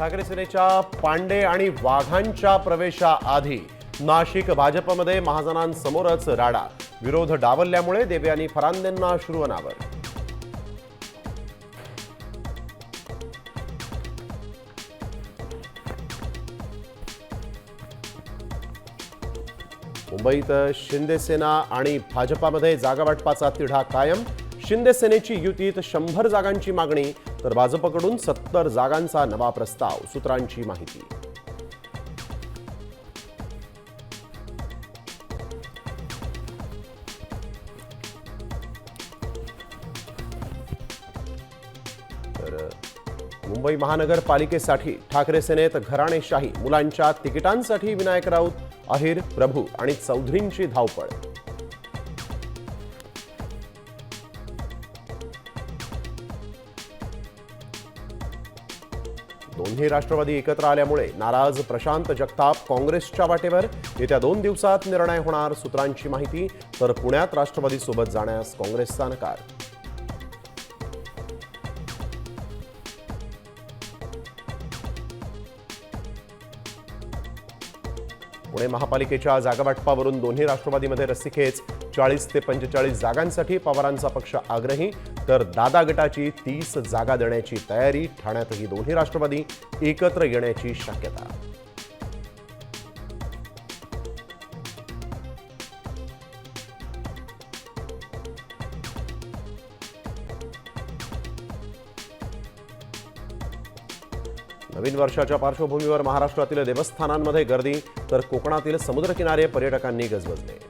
ठाकरे सेनेच्या पांडे आणि वाघांच्या प्रवेशाआधी नाशिक भाजपमध्ये महाजनांसमोरच राडा. विरोध डावलल्यामुळे देवयानी फरांदेंना श्रुवनावर. मुंबईत शिंदे सेना आणि भाजपामध्ये जागावाटपाचा तिढा कायम. शिंदे सेनेची युतीत 100 जागांची मागणी तर भाजपकडून 70 जागांचा नवा प्रस्ताव. सूत्रांची माहिती. तर मुंबई महानगरपालिकेसाठी ठाकरे सेनेत घराणेशाही. मुलांच्या तिकिटांसाठी विनायक राऊत, अहिर, प्रभू आणि चौधरींची धावपळ. दोन्ही राष्ट्रवादी एकत्र आल्यामुळे नाराज प्रशांत जगताप काँग्रेसच्या वाटेवर. येत्या 2 दिवसात निर्णय होणार. सूत्रांची माहिती. तर पुण्यात राष्ट्रवादीसोबत जाण्यास काँग्रेसचा नकार. पुणे महापालिकेच्या जागावाटपावरून दोन्ही राष्ट्रवादीमध्ये रस्सीखेच. 40 ते 45 जागांसाठी पवारांचा पक्ष आग्रही तर दादा गटाची 30 जागा देण्याची तयारी. ठाण्यातही दोन्ही राष्ट्रवादी एकत्र येण्याची शक्यता. नवीन वर्षाच्या पार्श्वभूमीवर महाराष्ट्रातील देवस्थानांमध्ये गर्दी तर कोकणातील समुद्रकिनारे पर्यटकांनी गजबजले.